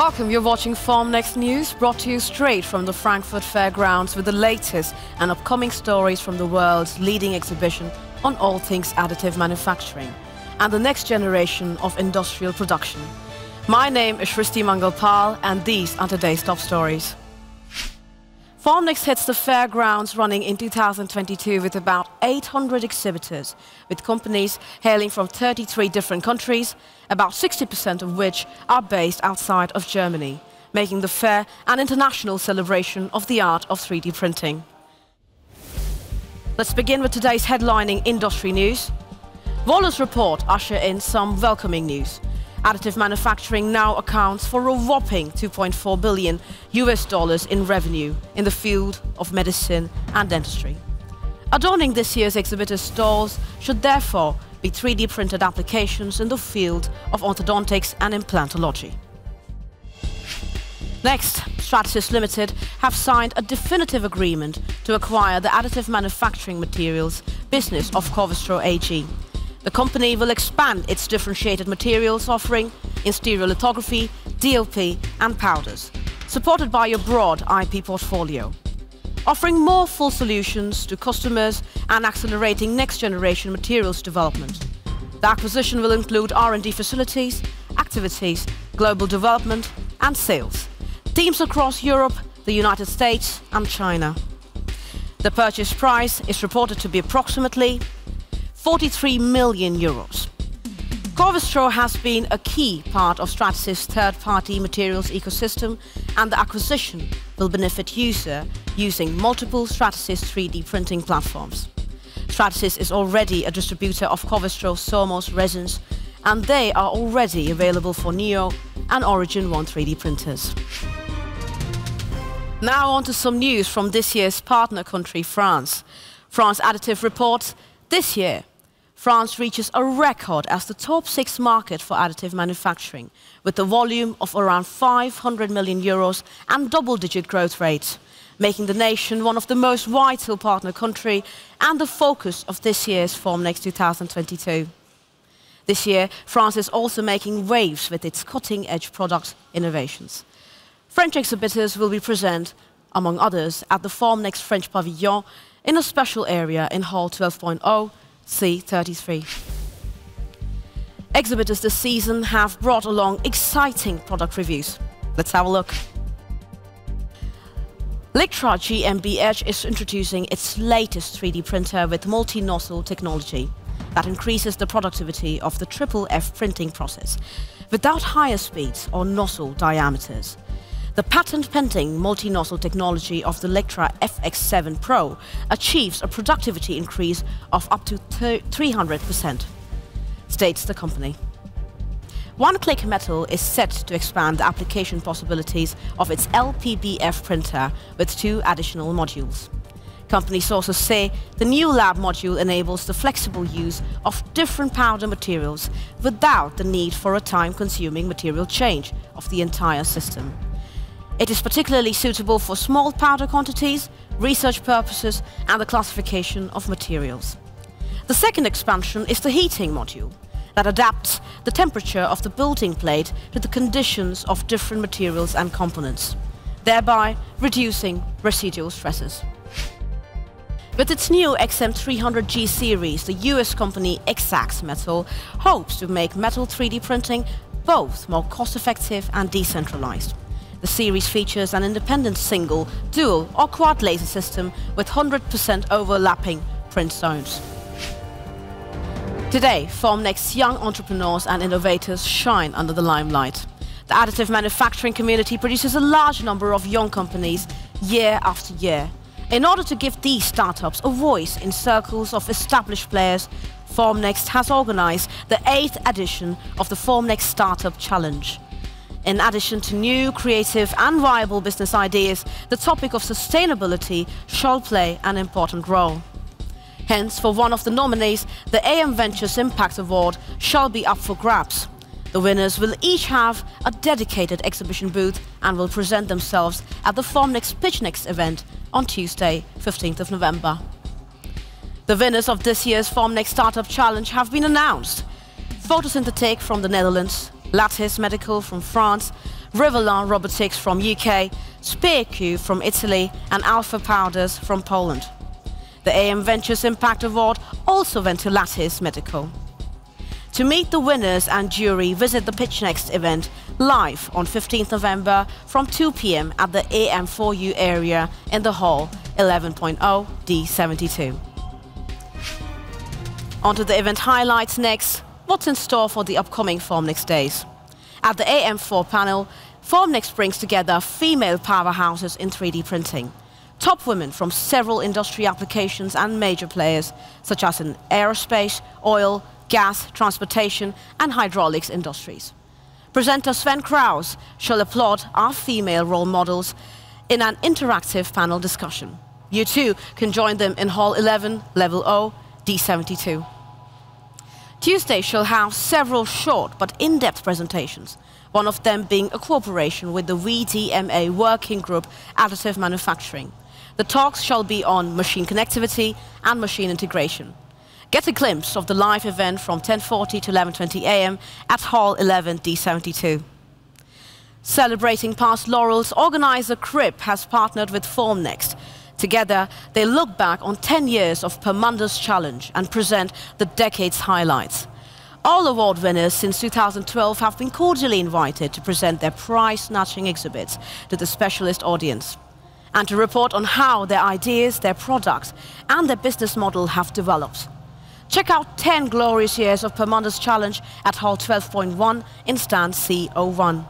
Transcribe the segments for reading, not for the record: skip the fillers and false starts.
Welcome, you're watching Formnext News, brought to you straight from the Frankfurt Fairgrounds with the latest and upcoming stories from the world's leading exhibition on all things additive manufacturing and the next generation of industrial production. My name is Shristi M, and these are today's top stories. Formnext hits the fairgrounds running in 2022 with about 800 exhibitors, with companies hailing from 33 different countries, about 60% of which are based outside of Germany, making the fair an international celebration of the art of 3D printing. Let's begin with today's headlining industry news. Waller's report usher in some welcoming news. Additive manufacturing now accounts for a whopping $2.4 billion in revenue in the field of medicine and dentistry. Adorning this year's exhibitor stalls should therefore be 3D printed applications in the field of orthodontics and implantology. Next, Stratasys Limited have signed a definitive agreement to acquire the additive manufacturing materials business of Covestro AG. The company will expand its differentiated materials offering in stereolithography, DLP and powders, supported by a broad IP portfolio, offering more full solutions to customers and accelerating next-generation materials development. The acquisition will include R&D facilities, activities, global development and sales, teams across Europe, the United States and China. The purchase price is reported to be approximately €43 million. Covestro has been a key part of Stratasys' third-party materials ecosystem, and the acquisition will benefit users using multiple Stratasys 3D printing platforms. Stratasys is already a distributor of Covestro Somos resins, and they are already available for Neo and Origin One 3D printers. Now on to some news from this year's partner country, France. France Additive reports this year France reaches a record as the top 6 market for additive manufacturing, with a volume of around €500 million and double-digit growth rates, making the nation one of the most vital partner countries and the focus of this year's Formnext 2022. This year, France is also making waves with its cutting-edge product innovations. French exhibitors will be present, among others, at the Formnext French Pavilion in a special area in Hall 12.0, C33. Exhibitors this season have brought along exciting product reviews. Let's have a look. Lictra GmbH is introducing its latest 3D printer with multi-nozzle technology that increases the productivity of the FFF printing process without higher speeds or nozzle diameters. The patent-pending multi-nozzle technology of the Lictra FX7 Pro achieves a productivity increase of up to 300%, states the company. One Click Metal is set to expand the application possibilities of its LPBF printer with 2 additional modules. Company sources say the new lab module enables the flexible use of different powder materials without the need for a time-consuming material change of the entire system. It is particularly suitable for small powder quantities, research purposes and the classification of materials. The second expansion is the heating module that adapts the temperature of the building plate to the conditions of different materials and components, thereby reducing residual stresses. With its new XM300G series, the US company Exact Metal hopes to make metal 3D printing both more cost-effective and decentralized. The series features an independent single, dual or quad laser system with 100% overlapping print zones. Today, Formnext's young entrepreneurs and innovators shine under the limelight. The additive manufacturing community produces a large number of young companies year after year. In order to give these startups a voice in circles of established players, Formnext has organized the 8th edition of the Formnext Startup Challenge. In addition to new, creative and viable business ideas, the topic of sustainability shall play an important role. Hence, for one of the nominees, the AM Ventures Impact Award shall be up for grabs. The winners will each have a dedicated exhibition booth and will present themselves at the Formnext PitchNext event on Tuesday, 15th of November. The winners of this year's Formnext Startup Challenge have been announced. Photosynthetic from the Netherlands, Lattice Medical from France, Riverline Robotics from UK, SpearQ from Italy, and Alpha Powders from Poland. The AM Ventures Impact Award also went to Lattice Medical. To meet the winners and jury, visit the Formnext event live on 15th November from 2 p.m. at the AM4U area in the hall 11.0 D72. On to the event highlights next. What's in store for the upcoming Formnext days? At the AM4 panel, Formnext brings together female powerhouses in 3D printing. Top women from several industry applications and major players, such as in aerospace, oil, gas, transportation, and hydraulics industries. Presenter Sven Kraus shall applaud our female role models in an interactive panel discussion. You too can join them in Hall 11, Level O, D72. Tuesday shall have several short but in-depth presentations, one of them being a cooperation with the VDMA working group Additive Manufacturing. The talks shall be on machine connectivity and machine integration. Get a glimpse of the live event from 10:40 to 11:20 a.m. at Hall 11 D72. Celebrating past laurels, organizer Crib has partnered with Formnext. Together, they look back on 10 years of Permander's Challenge and present the decade's highlights. All award winners since 2012 have been cordially invited to present their prize-snatching exhibits to the specialist audience and to report on how their ideas, their products, and their business model have developed. Check out 10 glorious years of Permander's Challenge at Hall 12.1 in stand C01.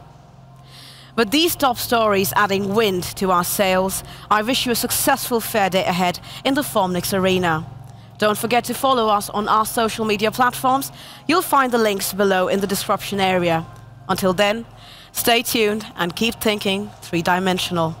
With these top stories adding wind to our sails, I wish you a successful fair day ahead in the Formnext arena. Don't forget to follow us on our social media platforms. You'll find the links below in the description area. Until then, stay tuned and keep thinking three-dimensional.